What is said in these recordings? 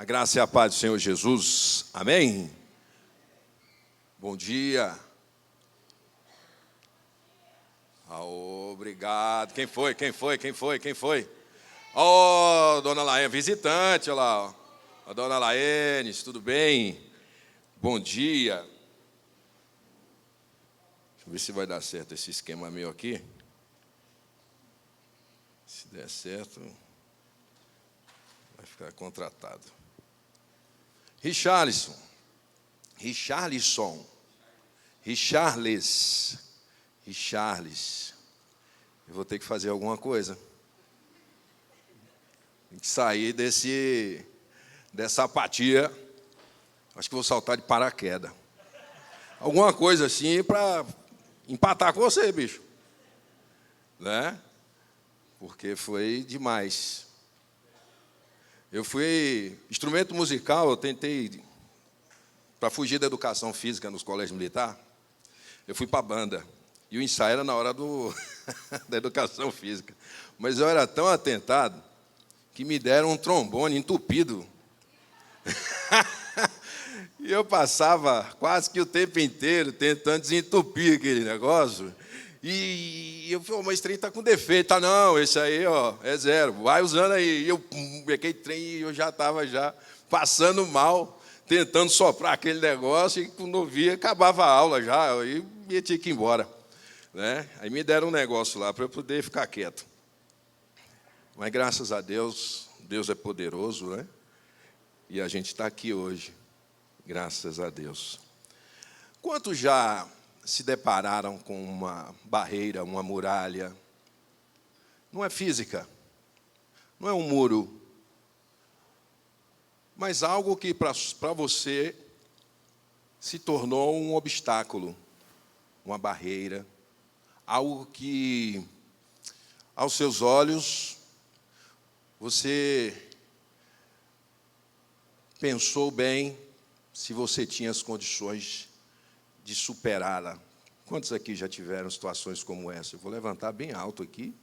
graça e a paz do Senhor Jesus. Amém? Bom dia. Obrigado. Quem foi? Oh, dona Laene, visitante, olha lá. Ó. A dona Laene, tudo bem? Bom dia. Deixa eu ver se vai dar certo esse esquema meu aqui. Se der certo, vai ficar contratado. Richarlison. Eu vou ter que fazer alguma coisa. Tem que sair dessa apatia. Acho que vou saltar de paraquedas. Alguma coisa assim para empatar com você, bicho. Né? Porque foi demais. Eu fui instrumento musical, eu tentei, para fugir da educação física nos colégios militares, eu fui para a banda. E o ensaio era na hora da educação física. Mas eu era tão atentado que me deram um trombone entupido. E eu passava quase que o tempo inteiro tentando desentupir aquele negócio. E eu falei, mas esse trem está com defeito. Ah, não, esse aí é zero, vai usando aí. E eu peguei trem e eu já estava passando mal, tentando soprar aquele negócio, e quando eu via, acabava a aula já, e eu tinha que ir embora. Né? Aí me deram um negócio lá para eu poder ficar quieto. Mas graças a Deus, Deus é poderoso, né? E a gente está aqui hoje, graças a Deus. Quantos já se depararam com uma barreira, uma muralha? Não é física, não é um muro, mas algo que para você se tornou um obstáculo, uma barreira, algo que, aos seus olhos, você pensou bem se você tinha as condições de superá-la. Quantos aqui já tiveram situações como essa? Eu vou levantar bem alto aqui.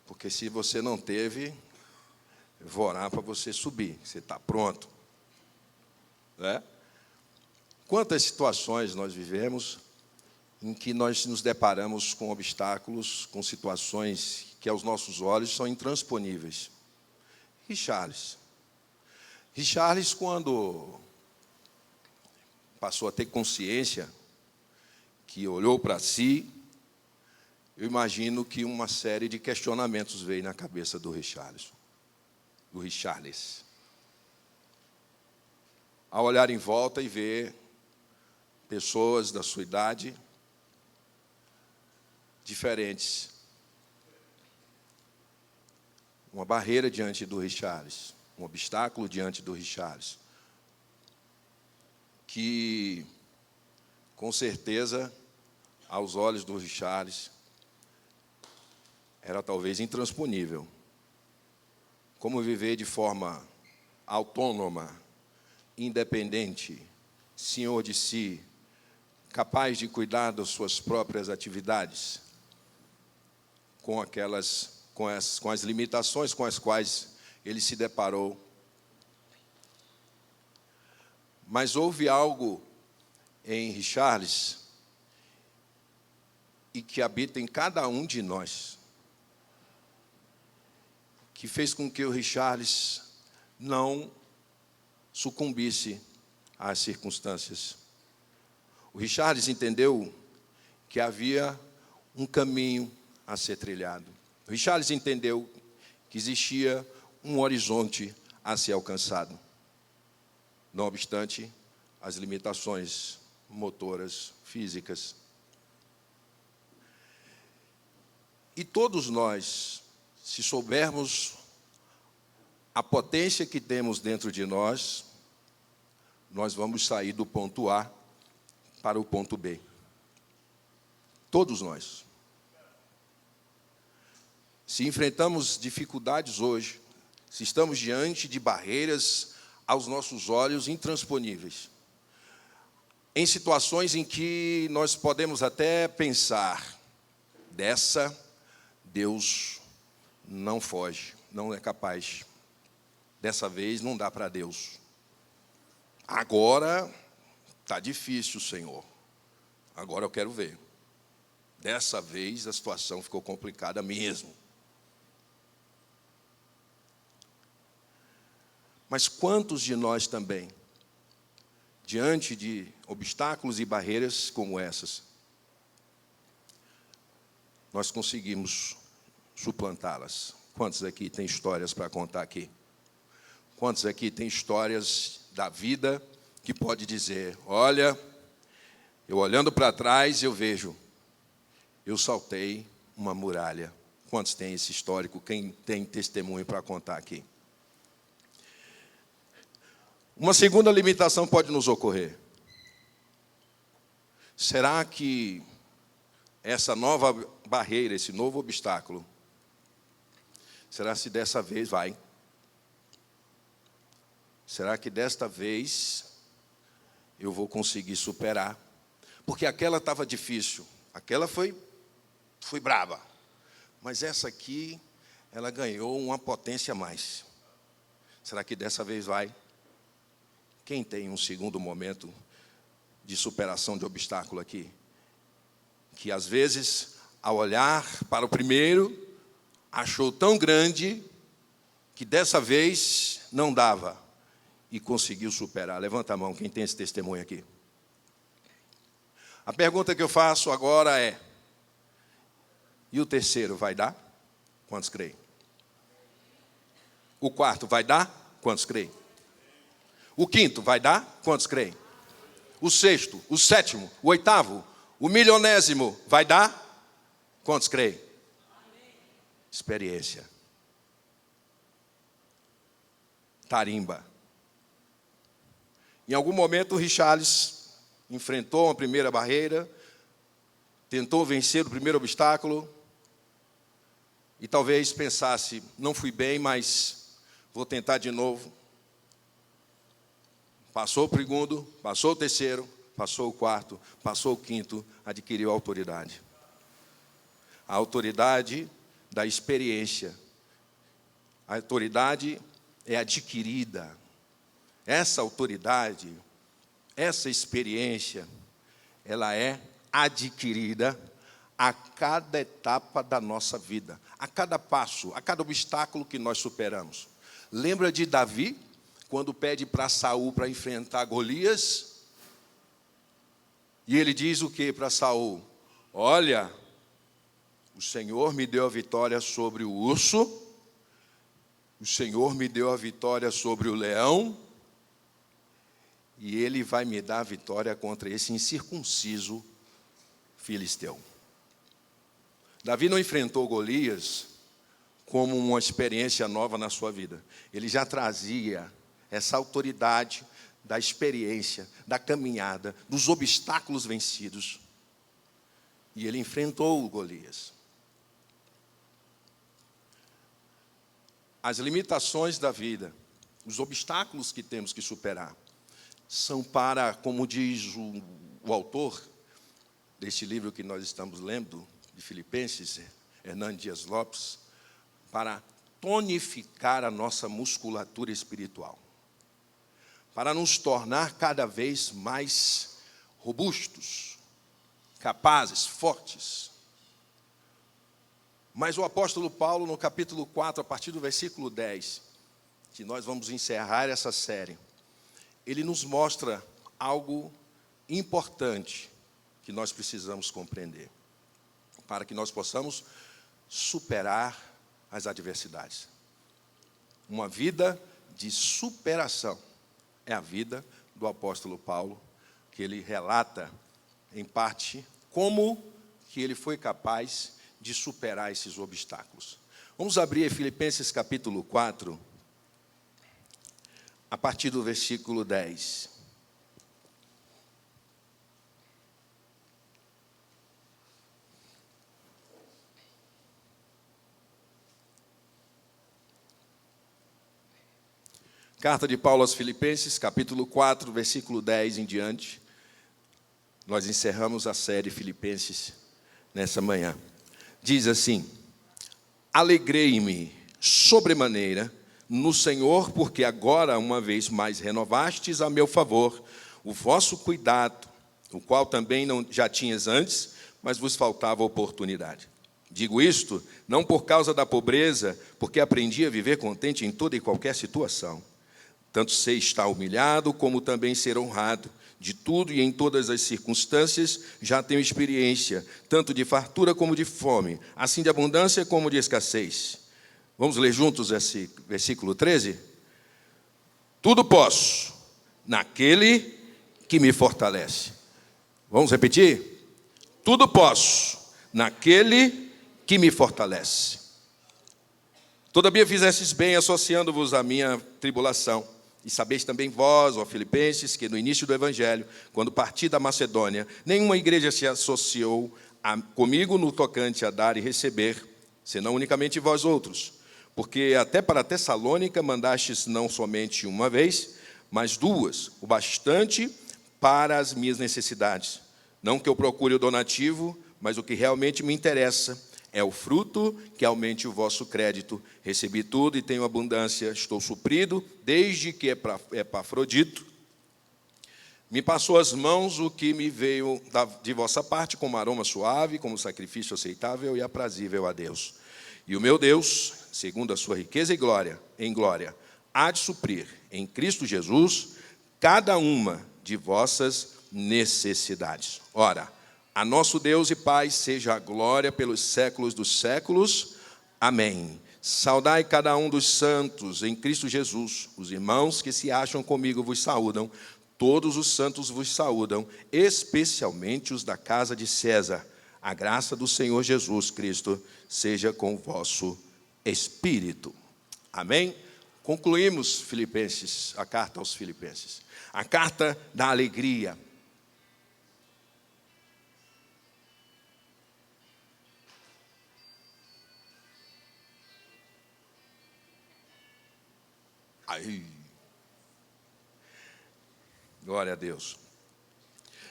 Porque se você não teve, eu vou orar para você subir. Você está pronto. Né? Quantas situações nós vivemos em que nós nos deparamos com obstáculos, com situações que aos nossos olhos são intransponíveis. Richarlison, quando passou a ter consciência, que olhou para si, eu imagino que uma série de questionamentos veio na cabeça do Richarlison. Ao olhar em volta e ver pessoas da sua idade diferentes. Uma barreira diante do Richarlison, um obstáculo diante do Richarlison, que, com certeza, aos olhos do Richarlison, era talvez intransponível. Como viver de forma autônoma, independente, senhor de si, capaz de cuidar das suas próprias atividades, com as limitações com as quais ele se deparou. Mas houve algo em Richarlison e que habita em cada um de nós, que fez com que o Richarlison não sucumbisse às circunstâncias. O Richarlison entendeu que havia um caminho a ser trilhado. O Richarlison entendeu que existia um horizonte a ser alcançado. Não obstante as limitações motoras, físicas. E todos nós, se soubermos a potência que temos dentro de nós, nós vamos sair do ponto A para o ponto B. Todos nós. Se enfrentamos dificuldades hoje, se estamos diante de barreiras aos nossos olhos intransponíveis, em situações em que nós podemos até pensar, dessa Deus não foge, não é capaz. Dessa vez não dá para Deus. Agora está difícil, Senhor. Agora eu quero ver. Dessa vez a situação ficou complicada mesmo. Mas quantos de nós também, diante de obstáculos e barreiras como essas, nós conseguimos suplantá-las? Quantos aqui têm histórias para contar aqui? Quantos aqui têm histórias da vida que pode dizer, olha, eu olhando para trás eu vejo, eu saltei uma muralha. Quantos têm esse histórico? Quem tem testemunho para contar aqui? Uma segunda limitação pode nos ocorrer. Será que essa nova barreira, esse novo obstáculo, será se dessa vez vai? Será que desta vez eu vou conseguir superar? Porque aquela estava difícil, aquela foi brava. Mas essa aqui, ela ganhou uma potência a mais. Será que dessa vez vai? Quem tem um segundo momento de superação de obstáculo aqui? Que às vezes, ao olhar para o primeiro, achou tão grande que dessa vez não dava e conseguiu superar. Levanta a mão, quem tem esse testemunho aqui. A pergunta que eu faço agora é, e o terceiro vai dar? Quantos creem? O quarto vai dar? Quantos creem? O quinto vai dar? Quantos creem? O sexto, o sétimo, o oitavo, o milionésimo vai dar? Quantos creem? Experiência. Tarimba. Em algum momento, o Richarlison enfrentou uma primeira barreira, tentou vencer o primeiro obstáculo, e talvez pensasse, não fui bem, mas vou tentar de novo. Passou o segundo, passou o terceiro, passou o quarto, passou o quinto, adquiriu autoridade. A autoridade da experiência. A autoridade é adquirida. Essa autoridade, essa experiência, ela é adquirida a cada etapa da nossa vida, a cada passo, a cada obstáculo que nós superamos. Lembra de Davi, quando pede para Saul para enfrentar Golias? E ele diz o que para Saul? Olha, o Senhor me deu a vitória sobre o urso, o Senhor me deu a vitória sobre o leão, e Ele vai me dar a vitória contra esse incircunciso filisteu. Davi não enfrentou Golias como uma experiência nova na sua vida. Ele já trazia essa autoridade da experiência, da caminhada, dos obstáculos vencidos. E ele enfrentou o Golias. As limitações da vida, os obstáculos que temos que superar, são para, como diz o autor deste livro que nós estamos lendo, de Filipenses, Hernán Dias Lopes, para tonificar a nossa musculatura espiritual, para nos tornar cada vez mais robustos, capazes, fortes. Mas o apóstolo Paulo, no capítulo 4, a partir do versículo 10, que nós vamos encerrar essa série, ele nos mostra algo importante que nós precisamos compreender, para que nós possamos superar as adversidades. Uma vida de superação é a vida do apóstolo Paulo, que ele relata, em parte, como que ele foi capaz de superar esses obstáculos. Vamos abrir Filipenses capítulo 4, a partir do versículo 10. Carta de Paulo aos Filipenses, capítulo 4, versículo 10 em diante. Nós encerramos a série Filipenses nessa manhã. Diz assim: alegrei-me sobremaneira no Senhor, porque agora, uma vez mais, renovastes a meu favor o vosso cuidado, o qual também não já tinhas antes, mas vos faltava oportunidade. Digo isto não por causa da pobreza, porque aprendi a viver contente em toda e qualquer situação. Tanto sei estar humilhado, como também ser honrado. De tudo e em todas as circunstâncias já tenho experiência, tanto de fartura como de fome, assim de abundância como de escassez. Vamos ler juntos esse versículo 13? Tudo posso naquele que me fortalece. Vamos repetir? Tudo posso naquele que me fortalece. Todavia fizestes bem, associando-vos à minha tribulação. E sabeis também vós, ó Filipenses, que no início do Evangelho, quando parti da Macedônia, nenhuma igreja se associou comigo no tocante a dar e receber, senão unicamente vós outros. Porque até para Tessalônica mandastes não somente uma vez, mas duas, o bastante para as minhas necessidades. Não que eu procure o donativo, mas o que realmente me interessa é o fruto que aumente o vosso crédito. Recebi tudo e tenho abundância, estou suprido, desde que Epafrodito me passou às mãos o que me veio de vossa parte, como aroma suave, como sacrifício aceitável e aprazível a Deus. E o meu Deus, segundo a sua riqueza e glória, em glória, há de suprir em Cristo Jesus cada uma de vossas necessidades. Ora, a nosso Deus e Pai seja a glória pelos séculos dos séculos. Amém. Saudai cada um dos santos em Cristo Jesus. Os irmãos que se acham comigo vos saúdam. Todos os santos vos saúdam, especialmente os da casa de César. A graça do Senhor Jesus Cristo seja com o vosso espírito. Amém? Concluímos Filipenses, a carta aos Filipenses. A carta da alegria. Aí. Glória a Deus.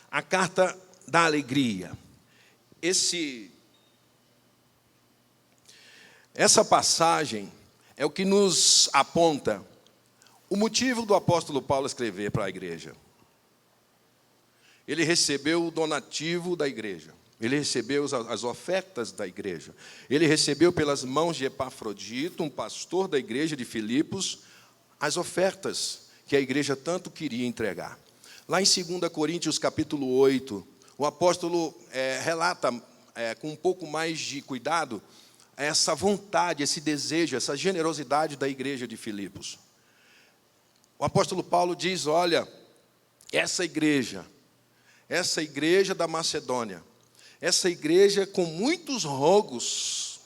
A carta da alegria. Essa passagem é o que nos aponta o motivo do apóstolo Paulo escrever para a igreja. Ele recebeu o donativo da igreja. Ele recebeu as ofertas da igreja. Ele recebeu pelas mãos de Epafrodito, um pastor da igreja de Filipos, as ofertas que a igreja tanto queria entregar. Lá em 2 Coríntios, capítulo 8, o apóstolo relata com um pouco mais de cuidado essa vontade, esse desejo, essa generosidade da igreja de Filipos. O apóstolo Paulo diz, olha, essa igreja da Macedônia, essa igreja com muitos rogos,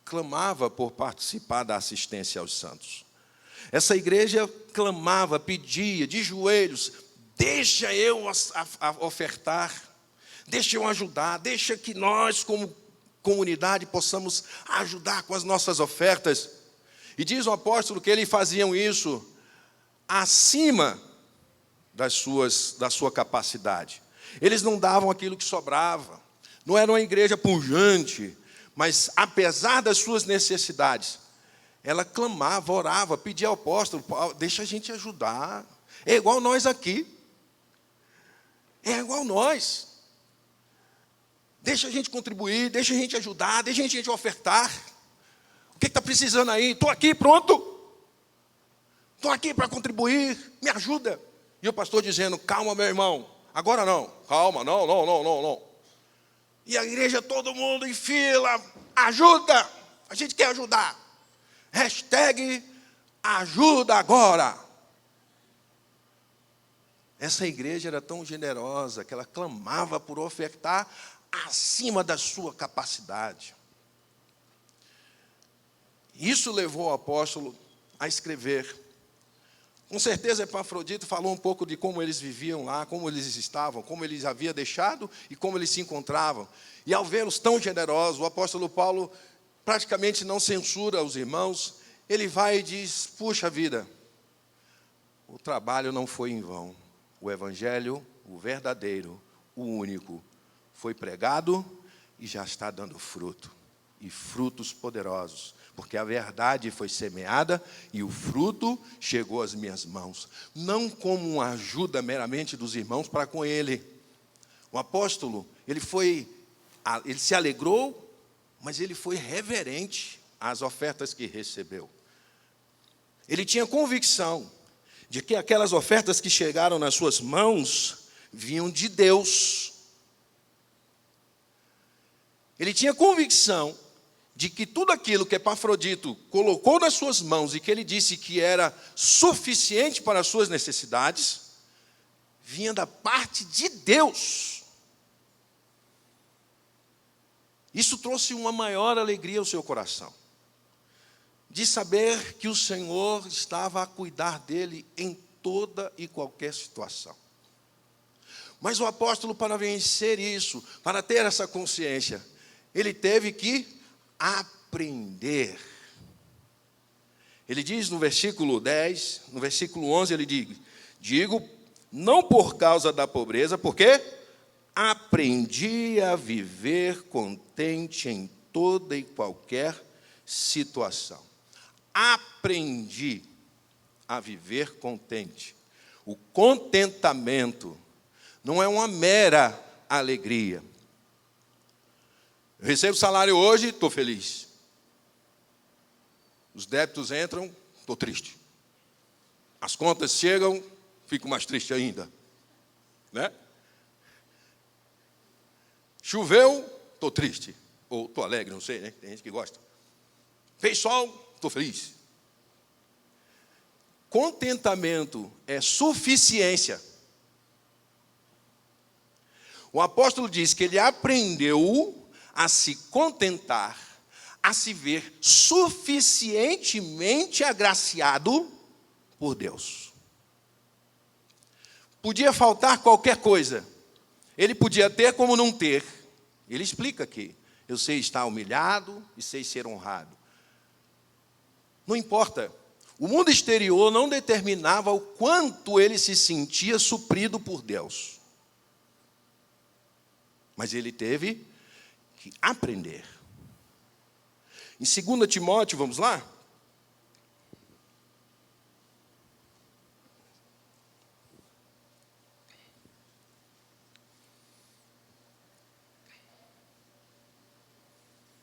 clamava por participar da assistência aos santos. Essa igreja clamava, pedia, de joelhos, deixa eu ofertar, deixa eu ajudar, deixa que nós, como comunidade, possamos ajudar com as nossas ofertas. E diz o apóstolo que eles faziam isso acima da sua capacidade. Eles não davam aquilo que sobrava. Não era uma igreja pujante, mas apesar das suas necessidades, ela clamava, orava, pedia ao apóstolo, deixa a gente ajudar. É igual nós aqui. É igual nós. Deixa a gente contribuir, deixa a gente ajudar, deixa a gente ofertar. O que está precisando aí? Estou aqui, pronto. Estou aqui para contribuir, me ajuda. E o pastor dizendo, calma, meu irmão, agora não. Calma, não. E a igreja, todo mundo em fila, ajuda, a gente quer ajudar. Hashtag ajuda agora. Essa igreja era tão generosa que ela clamava por ofertar acima da sua capacidade. Isso levou o apóstolo a escrever. Com certeza, Epafrodito falou um pouco de como eles viviam lá, como eles estavam, como eles haviam deixado e como eles se encontravam. E ao vê-los tão generosos, o apóstolo Paulo praticamente não censura os irmãos. Ele vai e diz, puxa vida, o trabalho não foi em vão. O evangelho, o verdadeiro, o único, foi pregado e já está dando fruto. e frutos poderosos, porque a verdade foi semeada e o fruto chegou às minhas mãos, não como uma ajuda meramente dos irmãos para com ele. O apóstolo, ele se alegrou, mas ele foi reverente às ofertas que recebeu. Ele tinha convicção de que aquelas ofertas que chegaram nas suas mãos vinham de Deus. Ele tinha convicção de que tudo aquilo que Epafrodito colocou nas suas mãos e que ele disse que era suficiente para as suas necessidades, vinha da parte de Deus. Isso trouxe uma maior alegria ao seu coração, de saber que o Senhor estava a cuidar dele em toda e qualquer situação. Mas o apóstolo, para vencer isso, para ter essa consciência, ele teve que aprender. Ele diz no versículo 10, no versículo 11, ele diz: digo, não por causa da pobreza, porque aprendi a viver contente em toda e qualquer situação. Aprendi a viver contente. O contentamento não é uma mera alegria. Eu recebo salário hoje, estou feliz. Os débitos entram, estou triste. As contas chegam, fico mais triste ainda. Né? Choveu, estou triste. Ou estou alegre, não sei, né? Tem gente que gosta. Fez sol, estou feliz. Contentamento é suficiência. O apóstolo diz que ele aprendeu a se contentar, a se ver suficientemente agraciado por Deus. Podia faltar qualquer coisa. Ele podia ter como não ter. Ele explica aqui: eu sei estar humilhado e sei ser honrado. Não importa. O mundo exterior não determinava o quanto ele se sentia suprido por Deus. Mas ele teve que aprender. Em 2 Timóteo, vamos lá?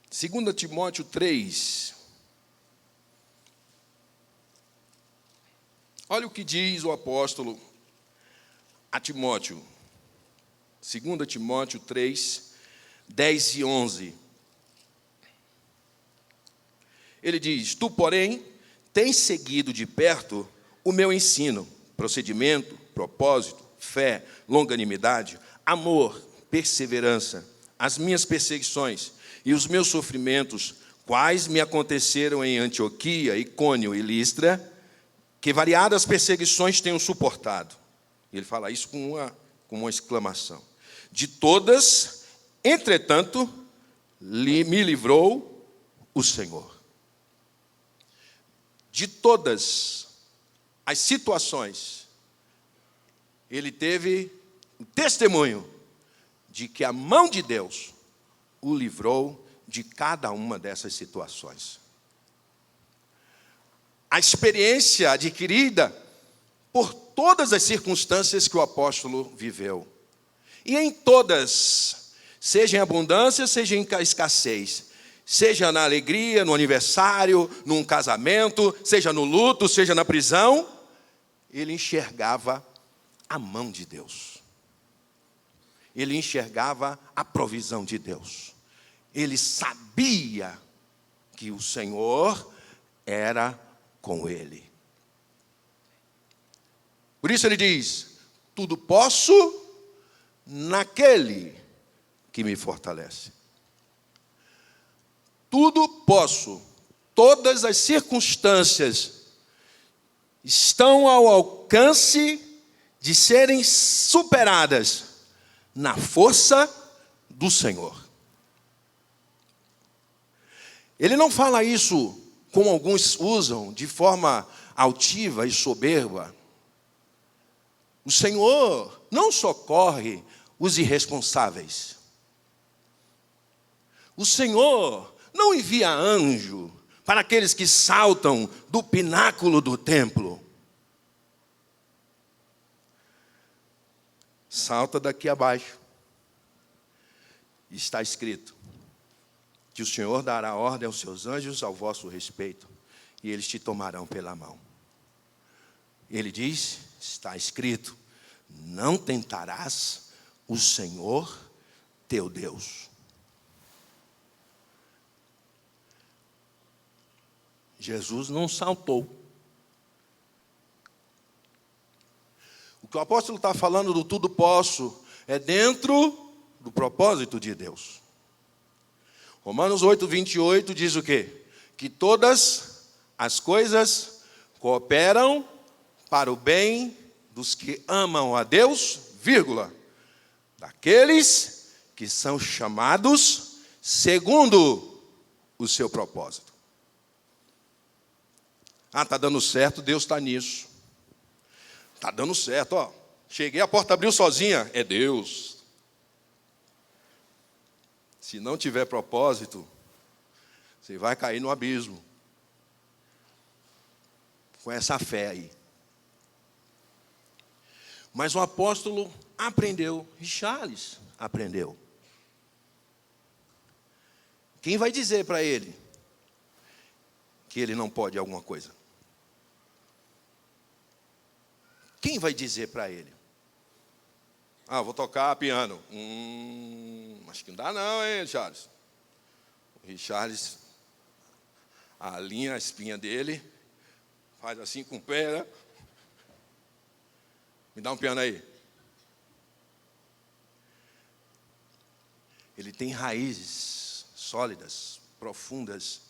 Segunda Timóteo 3. Olha o que diz o apóstolo a Timóteo. 2 Timóteo 3, 10 e 11. Ele diz: tu, porém, tens seguido de perto o meu ensino, procedimento, propósito, fé, longanimidade, amor, perseverança, as minhas perseguições e os meus sofrimentos, quais me aconteceram em Antioquia, Icônio e Listra, que variadas perseguições tenho suportado. Ele fala isso com uma exclamação. De todas, entretanto, me livrou o Senhor. De todas as situações, ele teve o testemunho de que a mão de Deus o livrou de cada uma dessas situações. A experiência adquirida por todas as circunstâncias que o apóstolo viveu. E em todas, seja em abundância, seja em escassez, seja na alegria, no aniversário, num casamento, seja no luto, seja na prisão, ele enxergava a mão de Deus. Ele enxergava a provisão de Deus. Ele sabia que o Senhor era com ele. Por isso ele diz: tudo posso naquele que me fortalece. Tudo posso. Todas as circunstâncias estão ao alcance de serem superadas na força do Senhor. Ele não fala isso como alguns usam, de forma altiva e soberba. O Senhor não socorre os irresponsáveis. O Senhor não envia anjo para aqueles que saltam do pináculo do templo. Salta daqui abaixo. Está escrito que o Senhor dará ordem aos seus anjos ao vosso respeito, e eles te tomarão pela mão. Ele diz, está escrito, não tentarás o Senhor teu Deus. Jesus não saltou. O que o apóstolo está falando do tudo posso é dentro do propósito de Deus. Romanos 8:28 diz o quê? Que todas as coisas cooperam para o bem dos que amam a Deus, vírgula, daqueles que são chamados segundo o seu propósito. Ah, está dando certo, Deus está nisso. Está dando certo, ó. Cheguei, a porta abriu sozinha, é Deus. Se não tiver propósito, você vai cair no abismo. Com essa fé aí. Mas o apóstolo aprendeu, Richarles aprendeu. Quem vai dizer para ele que ele não pode alguma coisa? Quem vai dizer para ele? Ah, vou tocar piano. Acho que não dá não, hein, Charles? O Richarles alinha a espinha dele, faz assim com o pé, né? Me dá um piano aí. Ele tem raízes sólidas, profundas,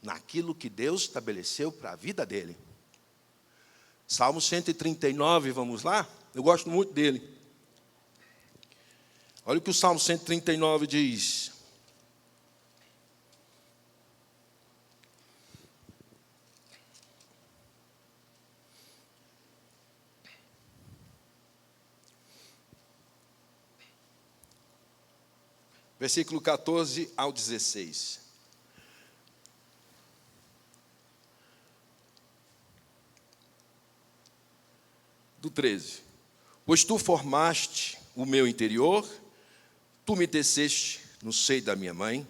naquilo que Deus estabeleceu para a vida dele. Salmo 139, vamos lá? Eu gosto muito dele. Olha o que o Salmo 139 diz. Versículo 14 ao 16. Do 13. Pois tu formaste o meu interior, tu me teceste no seio da minha mãe,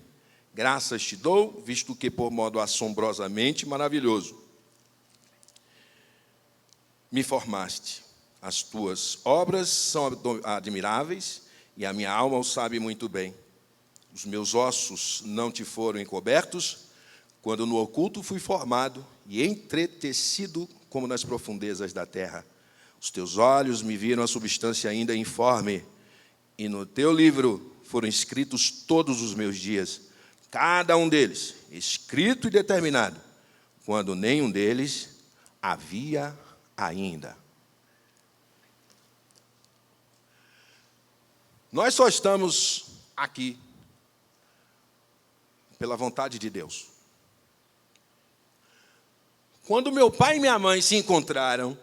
graças te dou, visto que por modo assombrosamente maravilhoso me formaste. As tuas obras são admiráveis, e a minha alma o sabe muito bem. Os meus ossos não te foram encobertos, quando no oculto fui formado e entretecido como nas profundezas da terra. Os teus olhos me viram a substância ainda informe, e no teu livro foram escritos todos os meus dias, cada um deles escrito e determinado, quando nenhum deles havia ainda. Nós só estamos aqui pela vontade de Deus. Quando meu pai e minha mãe se encontraram,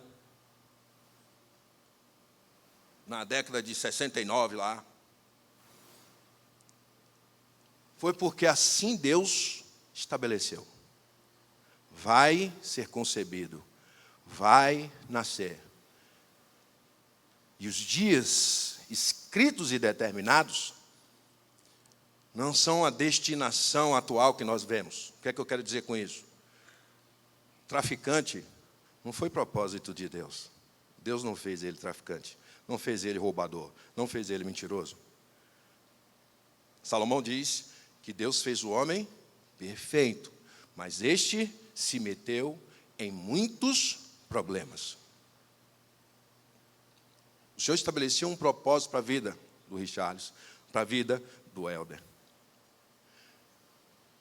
na década de 69 lá, foi porque assim Deus estabeleceu. Vai ser concebido, vai nascer. E os dias escritos e determinados não são a destinação atual que nós vemos. O que é que eu quero dizer com isso? Traficante não foi propósito de Deus. Deus não fez ele traficante, não fez ele roubador, não fez ele mentiroso. Salomão diz que Deus fez o homem perfeito, mas este se meteu em muitos problemas. O Senhor estabeleceu um propósito para a vida do Richarles, para a vida do Helder.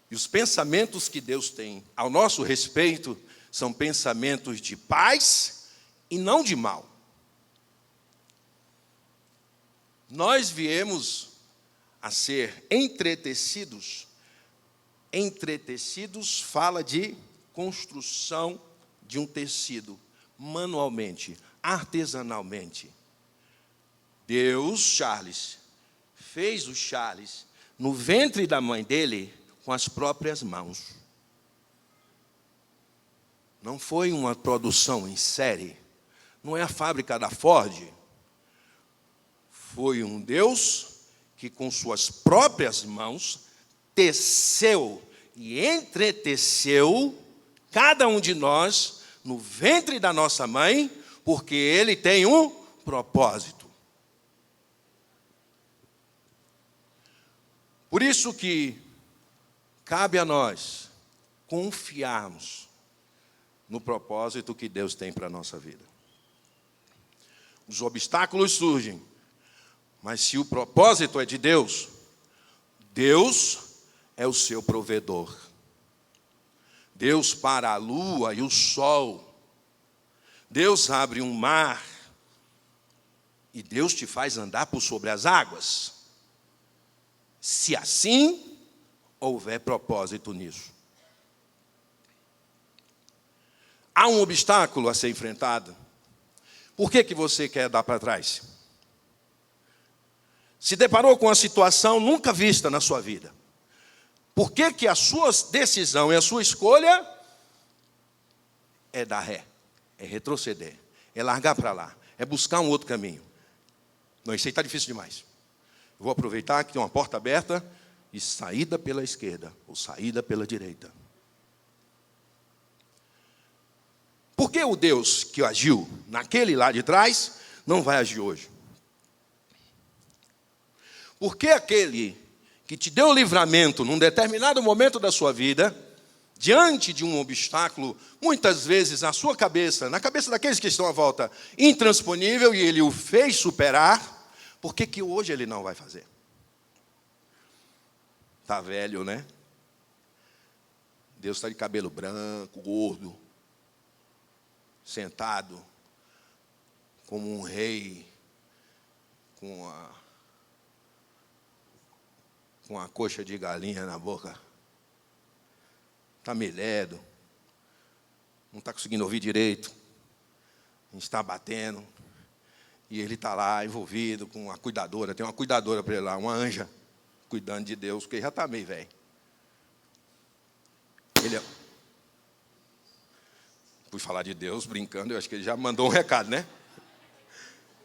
E os pensamentos que Deus tem ao nosso respeito são pensamentos de paz e não de mal. Nós viemos a ser entretecidos. Entretecidos fala de construção de um tecido, manualmente, artesanalmente. Deus, Charles, fez o Charles no ventre da mãe dele com as próprias mãos. Não foi uma produção em série. Não é a fábrica da Ford. Foi um Deus que com suas próprias mãos teceu e entreteceu cada um de nós no ventre da nossa mãe, porque Ele tem um propósito. Por isso que cabe a nós confiarmos no propósito que Deus tem para a nossa vida. Os obstáculos surgem, mas se o propósito é de Deus, Deus é o seu provedor. Deus para a lua e o sol. Deus abre um mar. E Deus te faz andar por sobre as águas. Se assim houver propósito nisso. Há um obstáculo a ser enfrentado. Por que você quer dar para trás? Se deparou com uma situação nunca vista na sua vida. Por que a sua decisão e a sua escolha é dar ré, é retroceder, é largar para lá, é buscar um outro caminho? Não, isso aí está difícil demais. Eu vou aproveitar que tem uma porta aberta e saída pela esquerda ou saída pela direita. Por que o Deus que agiu naquele lá de trás não vai agir hoje? Por que aquele que te deu o livramento num determinado momento da sua vida, diante de um obstáculo, muitas vezes na sua cabeça, na cabeça daqueles que estão à volta, intransponível, e Ele o fez superar, por que hoje Ele não vai fazer? Está velho, né? Deus está de cabelo branco, gordo, sentado, como um rei, com a coxa de galinha na boca. Está melédo, não está conseguindo ouvir direito, a gente está batendo, e ele está lá envolvido com uma cuidadora, tem uma cuidadora para ele lá, uma anja, cuidando de Deus, porque ele já está meio velho. Fui falar de Deus brincando, eu acho que ele já mandou um recado, né?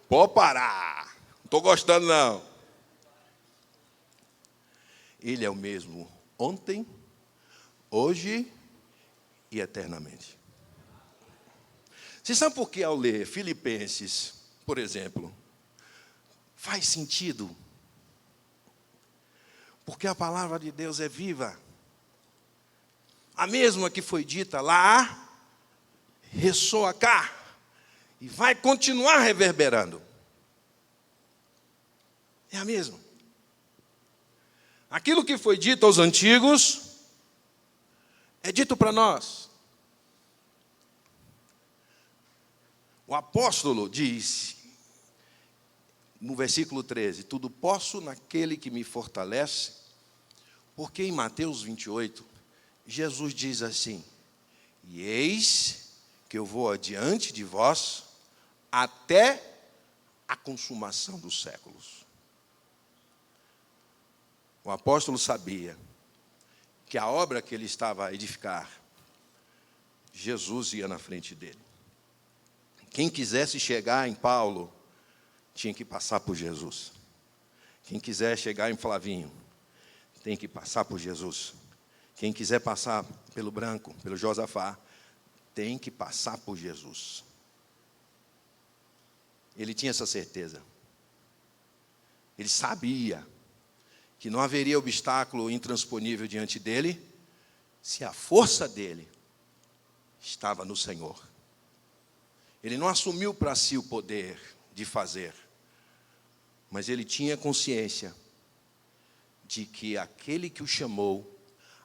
Pode parar, não estou gostando não. Ele é o mesmo ontem, hoje e eternamente. Você sabe por que ao ler Filipenses, por exemplo, faz sentido? Porque a palavra de Deus é viva. A mesma que foi dita lá, ressoa cá e vai continuar reverberando. É a mesma. Aquilo que foi dito aos antigos é dito para nós. O apóstolo diz, no versículo 13, tudo posso naquele que me fortalece, porque em Mateus 28, Jesus diz assim, e eis que eu vou adiante de vós até a consumação dos séculos. O apóstolo sabia que a obra que ele estava a edificar, Jesus ia na frente dele. Quem quisesse chegar em Paulo, tinha que passar por Jesus. Quem quiser chegar em Flavinho, tem que passar por Jesus. Quem quiser passar pelo Branco, pelo Josafá, tem que passar por Jesus. Ele tinha essa certeza. Ele sabia que não haveria obstáculo intransponível diante dele, se a força dele estava no Senhor. Ele não assumiu para si o poder de fazer, mas ele tinha consciência de que aquele que o chamou,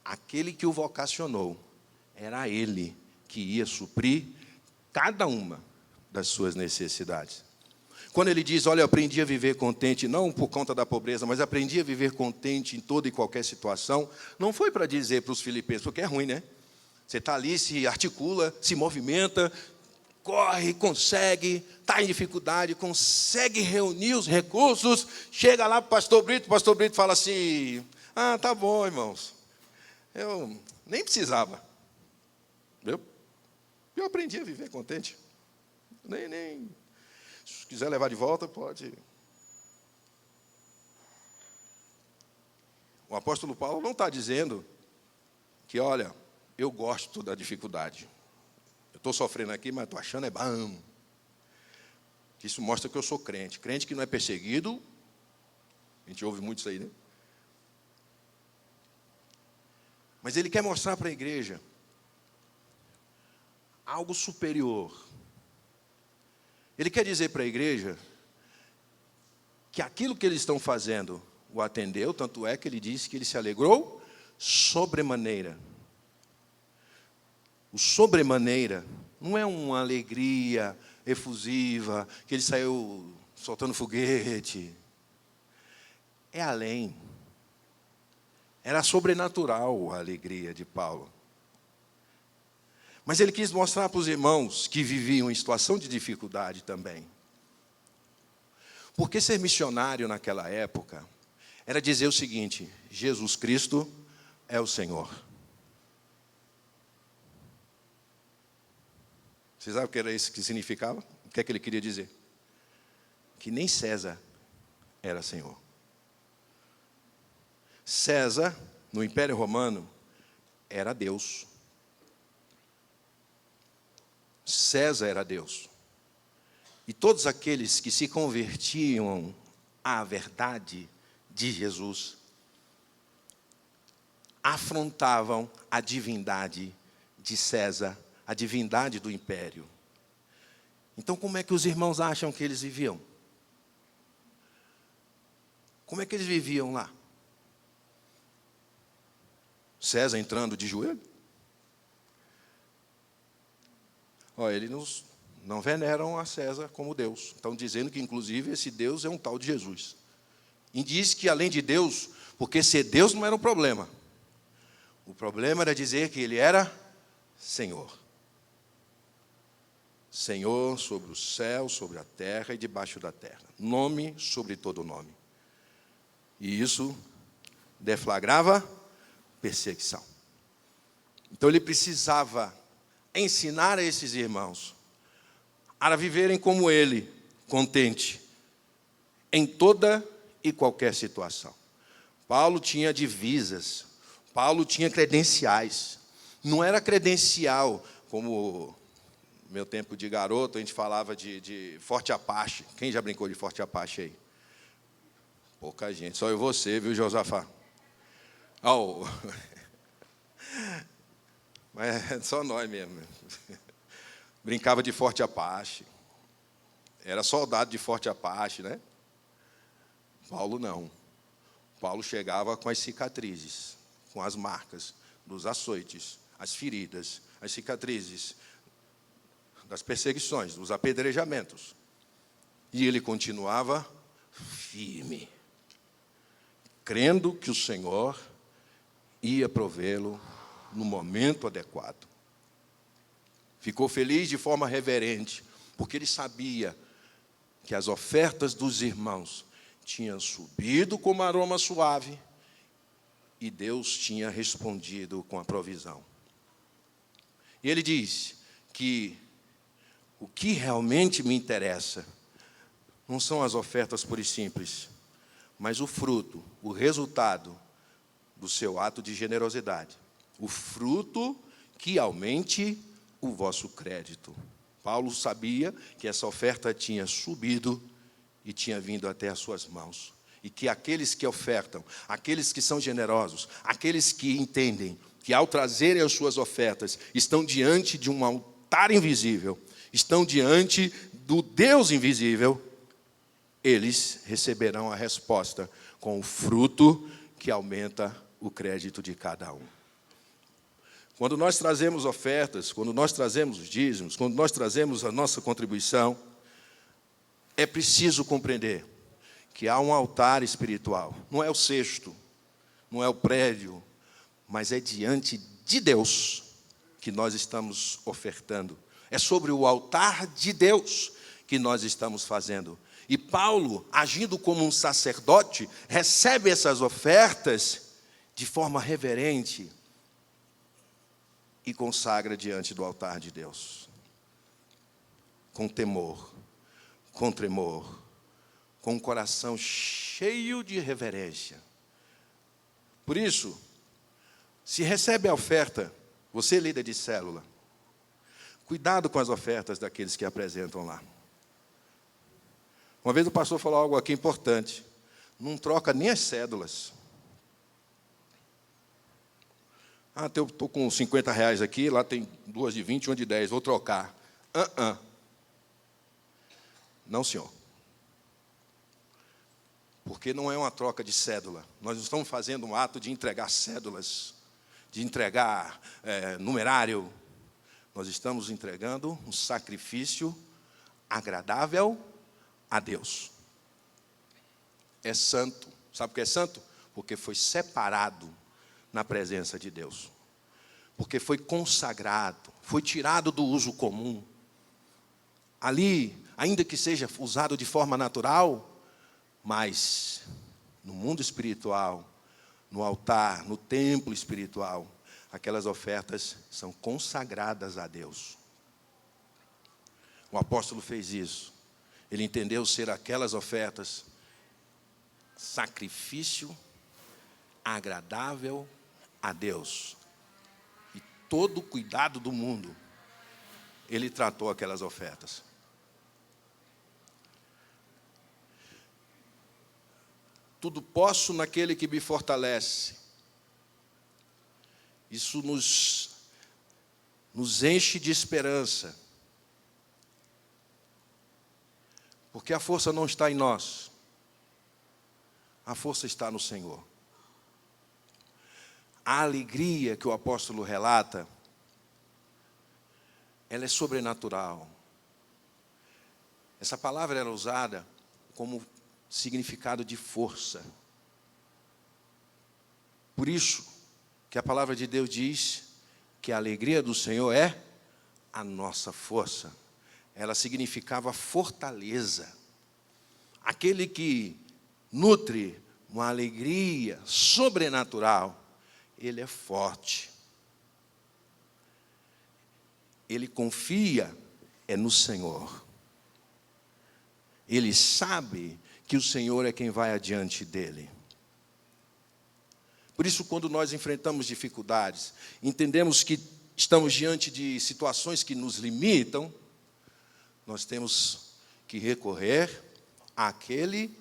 aquele que o vocacionou, era ele que ia suprir cada uma das suas necessidades. Quando ele diz, olha, eu aprendi a viver contente, não por conta da pobreza, mas aprendi a viver contente em toda e qualquer situação, não foi para dizer para os filipenses, porque é ruim, né? Você está ali, se articula, se movimenta, corre, consegue, está em dificuldade, consegue reunir os recursos, chega lá para o pastor Brito fala assim, tá bom, irmãos, Eu nem precisava. Eu aprendi a viver contente. Nem. Se quiser levar de volta, pode. O apóstolo Paulo não está dizendo que, olha, eu gosto da dificuldade. Eu estou sofrendo aqui, mas estou achando é bom. Isso mostra que eu sou crente. Crente que não é perseguido. A gente ouve muito isso aí, né? Mas ele quer mostrar para a igreja algo superior. Ele quer dizer para a igreja que aquilo que eles estão fazendo o atendeu, tanto é que ele disse que ele se alegrou sobremaneira. O sobremaneira não é uma alegria efusiva, que ele saiu soltando foguete. É além. Era sobrenatural a alegria de Paulo. Mas ele quis mostrar para os irmãos que viviam em situação de dificuldade também. Porque ser missionário naquela época era dizer o seguinte: Jesus Cristo é o Senhor. Você sabe o que era isso que significava? O que é que ele queria dizer? Que nem César era Senhor. César, no Império Romano, era Deus. César era Deus. E todos aqueles que se convertiam à verdade de Jesus afrontavam a divindade de César, a divindade do império. Então, como é que os irmãos acham que eles viviam? Como é que eles viviam lá? César entrando de joelho? Olha, eles não veneram a César como Deus. Estão dizendo que, inclusive, esse Deus é um tal de Jesus. E diz que, além de Deus, porque ser Deus não era um problema. O problema era dizer que ele era Senhor. Senhor sobre o céu, sobre a terra e debaixo da terra. Nome sobre todo nome. E isso deflagrava perseguição. Então ele precisava ensinar a esses irmãos a viverem como ele, contente, em toda e qualquer situação. Paulo tinha divisas, Paulo tinha credenciais. Não era credencial como no meu tempo de garoto, a gente falava de Forte Apache. Quem já brincou de Forte Apache aí? Pouca gente, só eu e você, viu, Josafá? Oh. Mas é só nós mesmo. Brincava de Forte Apache. Era soldado de Forte Apache, né? Paulo não. Paulo chegava com as cicatrizes, com as marcas dos açoites, as feridas, as cicatrizes das perseguições, dos apedrejamentos. E ele continuava firme, crendo que o Senhor ia provê-lo no momento adequado. Ficou feliz de forma reverente, porque ele sabia que as ofertas dos irmãos tinham subido como aroma suave e Deus tinha respondido com a provisão. E ele diz que o que realmente me interessa não são as ofertas puras e simples, mas o fruto, o resultado do seu ato de generosidade. O fruto que aumente o vosso crédito. Paulo sabia que essa oferta tinha subido e tinha vindo até as suas mãos. E que aqueles que ofertam, aqueles que são generosos, aqueles que entendem que ao trazerem as suas ofertas, estão diante de um altar invisível, estão diante do Deus invisível, eles receberão a resposta com o fruto que aumenta o crédito de cada um. Quando nós trazemos ofertas, quando nós trazemos os dízimos, quando nós trazemos a nossa contribuição, é preciso compreender que há um altar espiritual. Não é o cesto, não é o prédio, mas é diante de Deus que nós estamos ofertando. É sobre o altar de Deus que nós estamos fazendo. E Paulo, agindo como um sacerdote, recebe essas ofertas de forma reverente, e consagra diante do altar de Deus. Com temor, com tremor, com um coração cheio de reverência. Por isso, se recebe a oferta, você líder de célula, cuidado com as ofertas daqueles que apresentam lá. Uma vez o pastor falou algo aqui importante. Não troca nem as cédulas. Eu estou com R$50 aqui, lá tem 2 de 20 e 1 de 10, vou trocar. Não, senhor. Porque não é uma troca de cédula. Nós não estamos fazendo um ato de entregar cédulas, de entregar numerário. Nós estamos entregando um sacrifício agradável a Deus. É santo. Sabe por que é santo? Porque foi separado na presença de Deus. Porque foi consagrado, foi tirado do uso comum. Ali, ainda que seja usado de forma natural, mas no mundo espiritual, no altar, no templo espiritual, aquelas ofertas são consagradas a Deus. O apóstolo fez isso. Ele entendeu ser aquelas ofertas sacrifício agradável a Deus. E todo o cuidado do mundo, ele tratou aquelas ofertas. Tudo posso naquele que me fortalece. Isso nos enche de esperança. Porque a força não está em nós. A força está no Senhor. A alegria que o apóstolo relata, ela é sobrenatural. Essa palavra era usada como significado de força. Por isso que a palavra de Deus diz que a alegria do Senhor é a nossa força. Ela significava fortaleza. Aquele que nutre uma alegria sobrenatural, ele é forte. Ele confia no Senhor. Ele sabe que o Senhor é quem vai adiante dele. Por isso, quando nós enfrentamos dificuldades, entendemos que estamos diante de situações que nos limitam, nós temos que recorrer àquele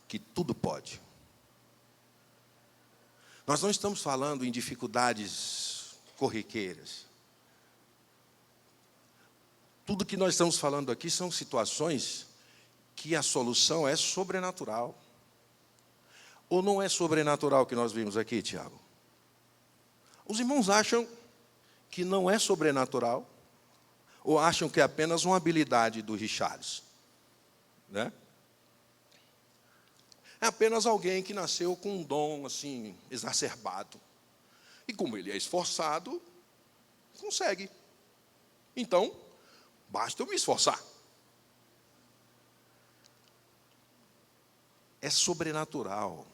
que tudo pode. Nós não estamos falando em dificuldades corriqueiras. Tudo que nós estamos falando aqui são situações que a solução é sobrenatural. Ou não é sobrenatural que nós vimos aqui, Tiago? Os irmãos acham que não é sobrenatural, ou acham que é apenas uma habilidade do Richards, né? É apenas alguém que nasceu com um dom assim exacerbado. E como ele é esforçado, consegue. Então, basta eu me esforçar. É sobrenatural.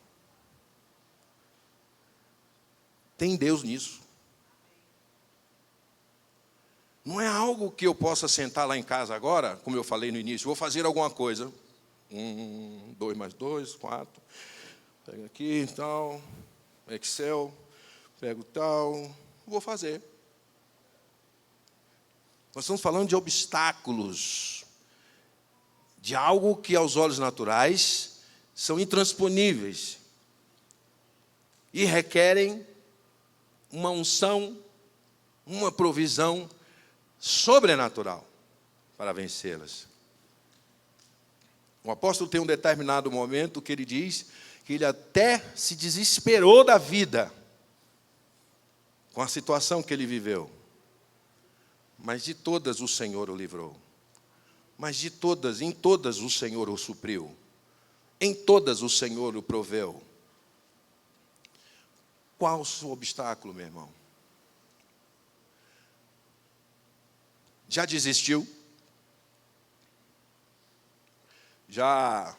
Tem Deus nisso. Não é algo que eu possa sentar lá em casa agora, como eu falei no início, vou fazer alguma coisa. 2 mais 2, 4. Pega aqui, tal, Excel, pego tal, vou fazer. Nós estamos falando de obstáculos, de algo que aos olhos naturais são intransponíveis e requerem uma unção, uma provisão sobrenatural para vencê-las. O apóstolo tem um determinado momento que ele diz que ele até se desesperou da vida com a situação que ele viveu. Mas de todas o Senhor o livrou. Mas de todas, em todas o Senhor o supriu. Em todas o Senhor o proveu. Qual o seu obstáculo, meu irmão? Já desistiu? Já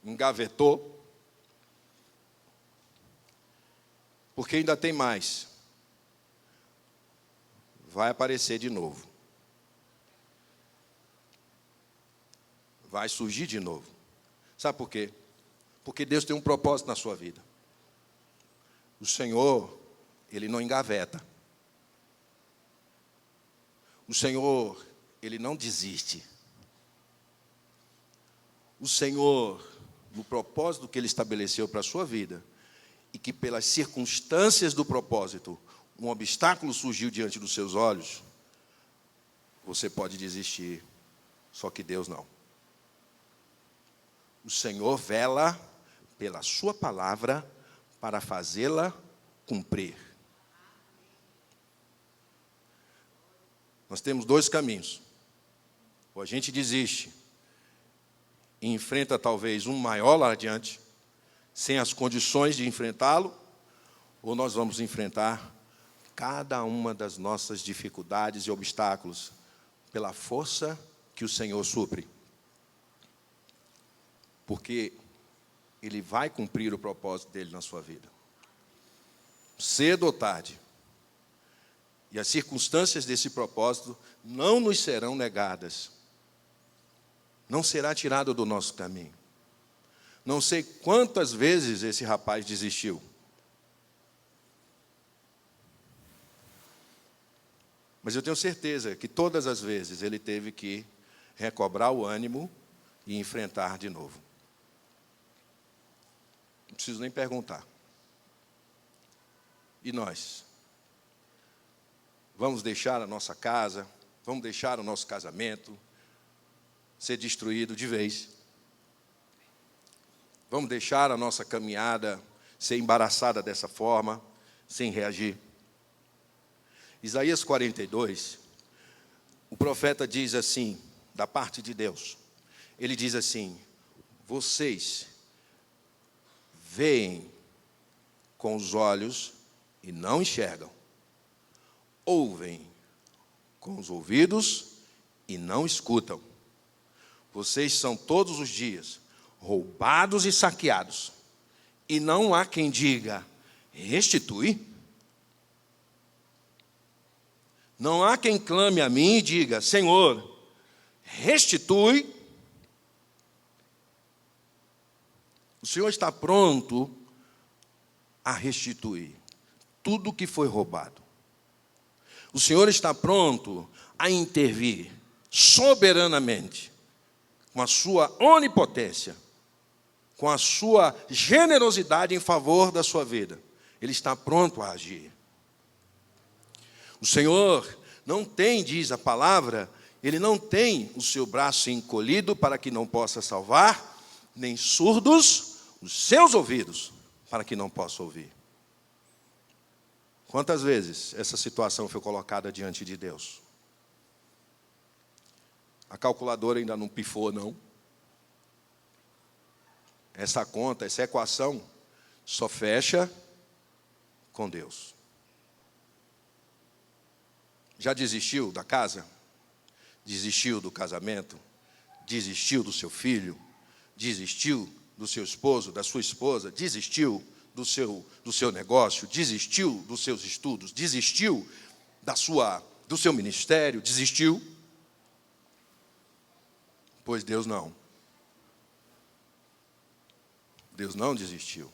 engavetou? Porque ainda tem mais. vai aparecer de novo. Vai surgir de novo. Sabe por quê? Porque Deus tem um propósito na sua vida. O Senhor, Ele não engaveta. O Senhor, Ele não desiste. O Senhor, no propósito que Ele estabeleceu para a sua vida, e que pelas circunstâncias do propósito, um obstáculo surgiu diante dos seus olhos, você pode desistir, só que Deus não. O Senhor vela pela sua palavra para fazê-la cumprir. Nós temos dois caminhos. Ou a gente desiste e enfrenta talvez um maior lá adiante, sem as condições de enfrentá-lo, ou nós vamos enfrentar cada uma das nossas dificuldades e obstáculos pela força que o Senhor supre. Porque Ele vai cumprir o propósito dEle na sua vida. Cedo ou tarde. E as circunstâncias desse propósito não nos serão negadas. Não será tirado do nosso caminho. Não sei quantas vezes esse rapaz desistiu. Mas eu tenho certeza que todas as vezes ele teve que recobrar o ânimo e enfrentar de novo. Não preciso nem perguntar. E nós? Vamos deixar a nossa casa, vamos deixar o nosso casamento ser destruído de vez. Vamos deixar a nossa caminhada ser embaraçada dessa forma, sem reagir. Isaías 42, o profeta diz assim, da parte de Deus. Ele diz assim: vocês veem com os olhos e não enxergam. Ouvem com os ouvidos e não escutam. Vocês são todos os dias roubados e saqueados, e não há quem diga, restitui. Não há quem clame a mim e diga, Senhor, restitui. O Senhor está pronto a restituir tudo o que foi roubado. O Senhor está pronto a intervir soberanamente, com a sua onipotência, com a sua generosidade em favor da sua vida. Ele está pronto a agir. O Senhor não tem, diz a palavra, Ele não tem o seu braço encolhido para que não possa salvar, nem surdos os seus ouvidos para que não possa ouvir. Quantas vezes essa situação foi colocada diante de Deus? A calculadora ainda não pifou, não. Essa conta, essa equação, só fecha com Deus. Já desistiu da casa? Desistiu do casamento? Desistiu do seu filho? Desistiu do seu esposo, da sua esposa? Desistiu do seu negócio? Desistiu dos seus estudos? Desistiu do seu ministério? Desistiu? Pois Deus não. Deus não desistiu.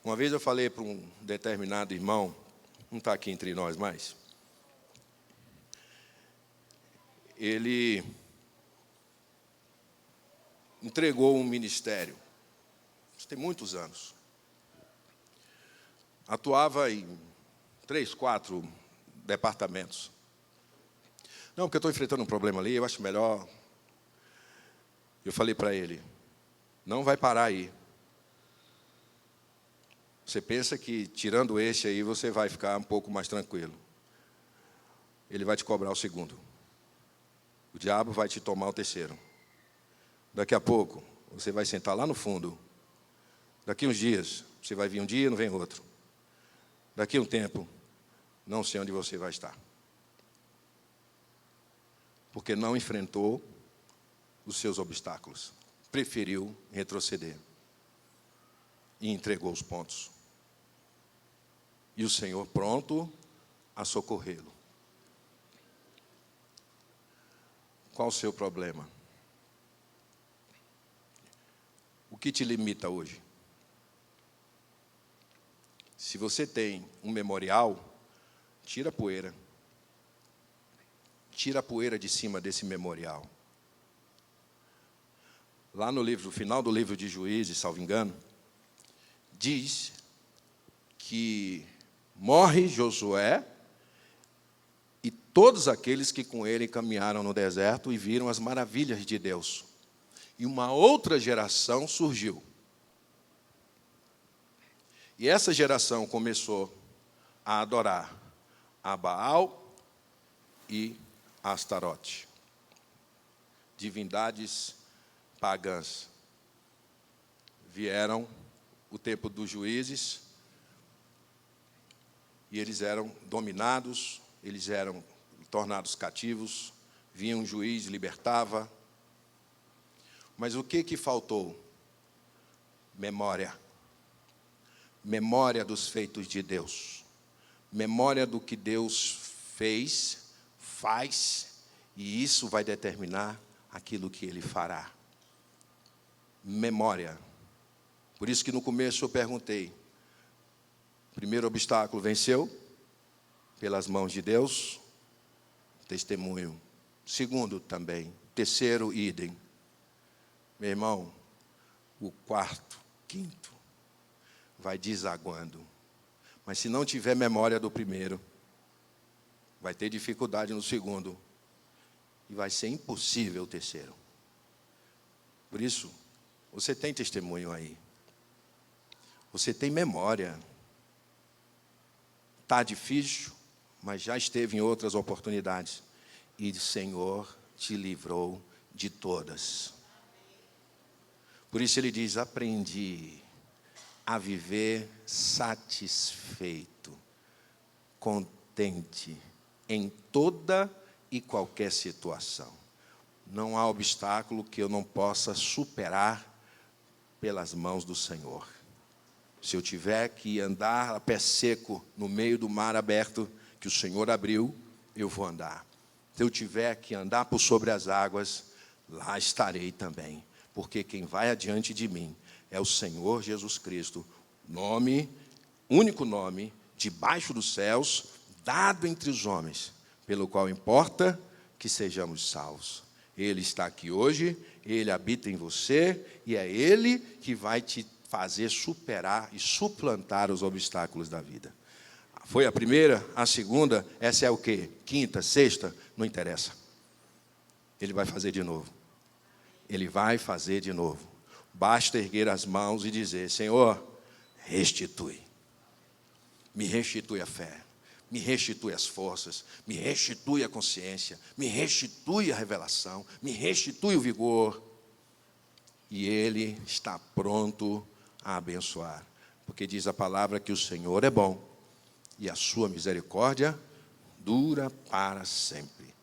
Uma vez eu falei para um determinado irmão, não está aqui entre nós mais, ele entregou um ministério, isso tem muitos anos, atuava em 3, 4 departamentos. Não, porque eu estou enfrentando um problema ali, eu acho melhor. Eu falei para ele, não vai parar aí. Você pensa que tirando este aí você vai ficar um pouco mais tranquilo. Ele vai te cobrar o segundo. O diabo vai te tomar o terceiro. Daqui a pouco, você vai sentar lá no fundo. Daqui uns dias, você vai vir um dia e não vem outro. Daqui a um tempo, não sei onde você vai estar. Porque não enfrentou os seus obstáculos. Preferiu retroceder. E entregou os pontos. E o Senhor pronto a socorrê-lo. Qual o seu problema? O que te limita hoje? Se você tem um memorial, tira a poeira. Tira a poeira de cima desse memorial. Lá no final do livro de Juízes, salvo engano, diz que morre Josué e todos aqueles que com ele caminharam no deserto e viram as maravilhas de Deus. E uma outra geração surgiu. E essa geração começou a adorar a Baal e a Astarote, divindades pagãs. Vieram o tempo dos juízes e eles eram dominados, eles eram tornados cativos, vinha um juiz, libertava. Mas o que faltou? Memória. Memória dos feitos de Deus. Memória do que Deus fez, faz, e isso vai determinar aquilo que Ele fará. Memória. Por isso que no começo eu perguntei, primeiro obstáculo venceu? Pelas mãos de Deus, testemunho. Segundo também. Terceiro, idem. Meu irmão, o quarto, quinto, vai desaguando. Mas se não tiver memória do primeiro, vai ter dificuldade no segundo. E vai ser impossível o terceiro. Por isso, você tem testemunho aí. Você tem memória. Está difícil, mas já esteve em outras oportunidades. E o Senhor te livrou de todas. Por isso ele diz, aprendi a viver satisfeito, contente, em toda e qualquer situação. Não há obstáculo que eu não possa superar pelas mãos do Senhor. Se eu tiver que andar a pé seco no meio do mar aberto, que o Senhor abriu, eu vou andar. Se eu tiver que andar por sobre as águas, lá estarei também. Porque quem vai adiante de mim é o Senhor Jesus Cristo, nome, único nome, debaixo dos céus, dado entre os homens, pelo qual importa que sejamos salvos. Ele está aqui hoje, Ele habita em você, e é Ele que vai te fazer superar e suplantar os obstáculos da vida. Foi a primeira, a segunda, essa é o quê? Quinta, sexta? Não interessa. Ele vai fazer de novo. Ele vai fazer de novo. Basta erguer as mãos e dizer, Senhor, restitui. Me restitui a fé. Me restitui as forças. Me restitui a consciência. Me restitui a revelação. Me restitui o vigor. E Ele está pronto a abençoar. Porque diz a palavra que o Senhor é bom. E a sua misericórdia dura para sempre.